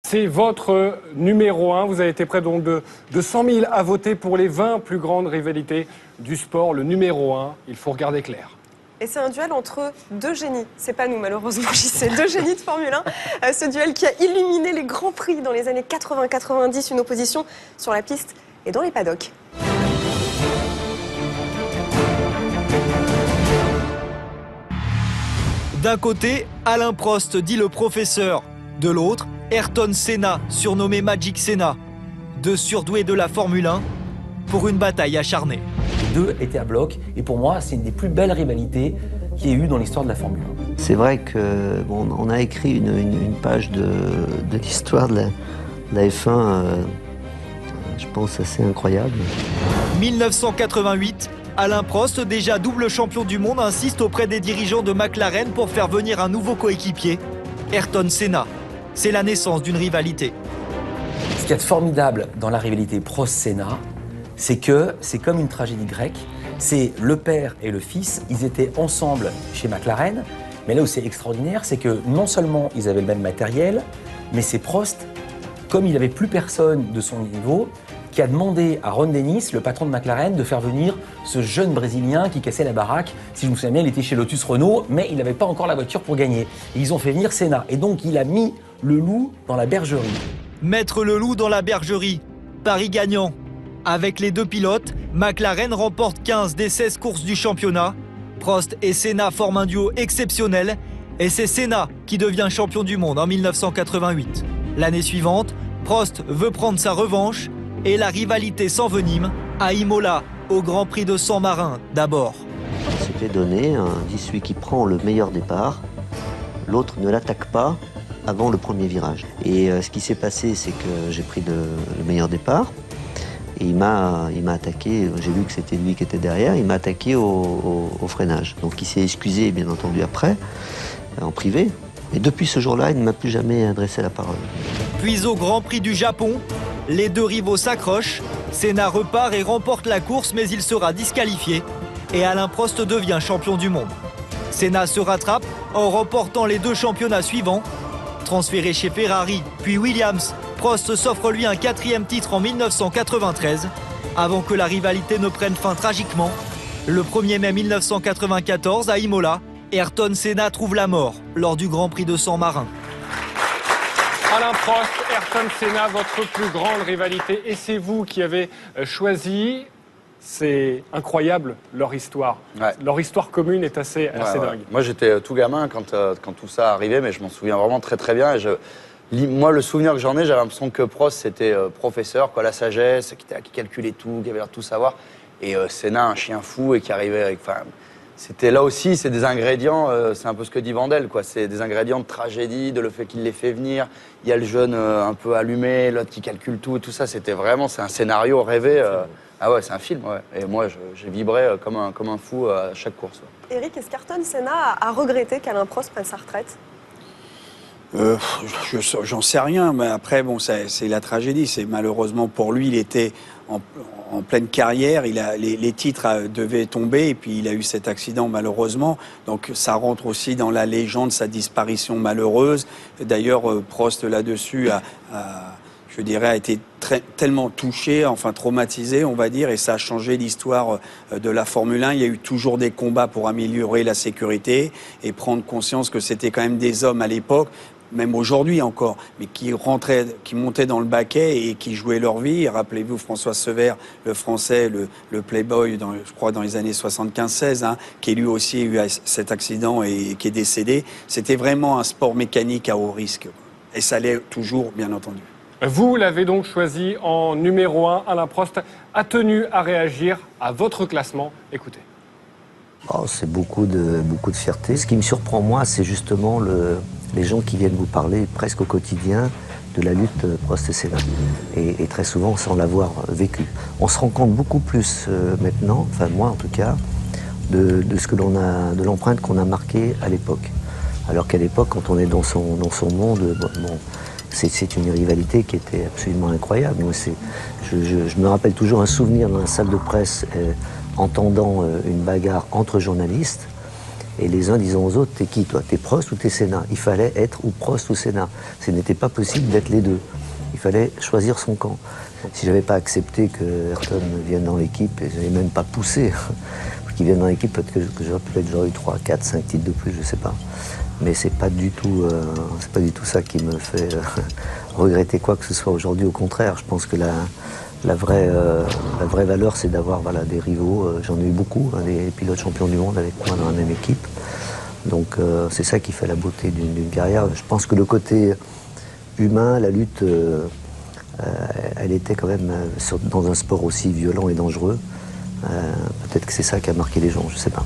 C'est votre numéro 1. Vous avez été près donc de 100 000 à voter pour les 20 plus grandes rivalités du sport. Le numéro 1, il faut regarder clair. Et c'est un duel entre deux génies. C'est pas nous, malheureusement, c'est deux génies de Formule 1. Ce duel qui a illuminé les grands prix dans les années 80-90, une opposition sur la piste et dans les paddocks. D'un côté, Alain Prost, dit le professeur. De l'autre, Ayrton Senna, surnommé Magic Senna. Deux surdoués de la Formule 1 pour une bataille acharnée. Les deux étaient à bloc et pour moi, c'est une des plus belles rivalités qu'il y ait eu dans l'histoire de la Formule 1. C'est vrai que on a écrit une page de l'histoire de la F1, je pense assez incroyable. 1988, Alain Prost, déjà double champion du monde, insiste auprès des dirigeants de McLaren pour faire venir un nouveau coéquipier, Ayrton Senna. C'est la naissance d'une rivalité. Ce qu'il y a de formidable dans la rivalité Prost-Senna, c'est que c'est comme une tragédie grecque. C'est le père et le fils, ils étaient ensemble chez McLaren. Mais là où c'est extraordinaire, c'est que non seulement ils avaient le même matériel, mais c'est Prost, comme il n'avait plus personne de son niveau, qui a demandé à Ron Dennis, le patron de McLaren, de faire venir ce jeune Brésilien qui cassait la baraque. Si je me souviens bien, il était chez Lotus Renault, mais il n'avait pas encore la voiture pour gagner. Et ils ont fait venir Senna. Et donc, il a mis le loup dans la bergerie. Mettre le loup dans la bergerie, pari gagnant. Avec les deux pilotes, McLaren remporte 15 des 16 courses du championnat. Prost et Senna forment un duo exceptionnel. Et c'est Senna qui devient champion du monde en 1988. L'année suivante, Prost veut prendre sa revanche. Et la rivalité s'envenime à Imola, au Grand Prix de San Marin d'abord. C'était donné, dit celui qui prend le meilleur départ, l'autre ne l'attaque pas avant le premier virage. Et ce qui s'est passé, c'est que j'ai pris le meilleur départ. Et il m'a attaqué, j'ai vu que c'était lui qui était derrière, il m'a attaqué au freinage. Donc il s'est excusé, bien entendu, après, en privé. Et depuis ce jour-là, il ne m'a plus jamais adressé la parole. Puis au Grand Prix du Japon, les deux rivaux s'accrochent. Senna repart et remporte la course, mais il sera disqualifié. Et Alain Prost devient champion du monde. Senna se rattrape en remportant les deux championnats suivants. Transféré chez Ferrari, puis Williams, Prost s'offre lui un 4e titre en 1993, avant que la rivalité ne prenne fin tragiquement. Le 1er mai 1994, à Imola, Ayrton Senna trouve la mort lors du Grand Prix de San Marin. Alain Prost, Ayrton Senna, votre plus grande rivalité. Et c'est vous qui avez choisi. C'est incroyable, leur histoire. Ouais. Leur histoire commune est assez dingue. Moi, j'étais tout gamin quand tout ça arrivait, mais je m'en souviens vraiment très très bien. Et moi, le souvenir que j'en ai, j'avais l'impression que Prost, c'était professeur, quoi, la sagesse, qui calculait tout, qui avait l'air de tout savoir. Et Senna, un chien fou, et qui arrivait avec... C'était là aussi, c'est des ingrédients, c'est un peu ce que dit Vandel, quoi. C'est des ingrédients de tragédie, de le fait qu'il les fait venir. Il y a le jeune un peu allumé, l'autre qui calcule tout ça. C'était vraiment, c'est un scénario rêvé. Ah ouais, c'est un film, ouais. Et moi, j'ai vibré comme un fou à chaque course. Ouais. Eric, est-ce qu'Ayrton Senna a regretté qu'Alain Prost prenne sa retraite ? J'en sais rien, mais après, bon, c'est la tragédie. C'est malheureusement pour lui, il était en pleine carrière, les titres devaient tomber et puis il a eu cet accident malheureusement. Donc ça rentre aussi dans la légende, sa disparition malheureuse. D'ailleurs, Prost là-dessus je dirais, a été tellement touché, enfin traumatisé, on va dire, et ça a changé l'histoire de la Formule 1. Il y a eu toujours des combats pour améliorer la sécurité et prendre conscience que c'était quand même des hommes à l'époque, même aujourd'hui encore, mais qui montaient dans le baquet et qui jouaient leur vie. Rappelez-vous François Sever, le français, le playboy, je crois dans les années 75-16, qui lui aussi a eu cet accident et qui est décédé. C'était vraiment un sport mécanique à haut risque. Et ça l'est toujours, bien entendu. Vous l'avez donc choisi en numéro 1. Alain Prost a tenu à réagir à votre classement. Écoutez. Oh, c'est beaucoup de fierté. Ce qui me surprend, moi, c'est justement les gens qui viennent vous parler presque au quotidien de la lutte Prost et Senna. Et très souvent, sans l'avoir vécu. On se rend compte beaucoup plus maintenant, enfin moi en tout cas, de de l'empreinte qu'on a marquée à l'époque. Alors qu'à l'époque, quand on est dans son monde, c'est une rivalité qui était absolument incroyable. Moi, je me rappelle toujours un souvenir dans la salle de presse entendant une bagarre entre journalistes. Et les uns disaient aux autres, t'es qui toi? T'es Prost ou t'es Senna? Il fallait être ou Prost ou Senna. Ce n'était pas possible d'être les deux. Il fallait choisir son camp. Si j'avais pas accepté que Ayrton vienne dans l'équipe, et je n'avais même pas poussé pour qu'il vienne dans l'équipe, peut-être que j'aurais eu 3, 4, 5 titres de plus, je sais pas. Mais c'est pas du tout ça qui me fait regretter quoi que ce soit aujourd'hui. Au contraire, je pense que la vraie valeur, c'est d'avoir des rivaux. J'en ai eu beaucoup, des pilotes champions du monde avec moi dans la même équipe. Donc c'est ça qui fait la beauté d'une carrière. Je pense que le côté humain, la lutte, elle était quand même dans un sport aussi violent et dangereux. Peut-être que c'est ça qui a marqué les gens, je sais pas.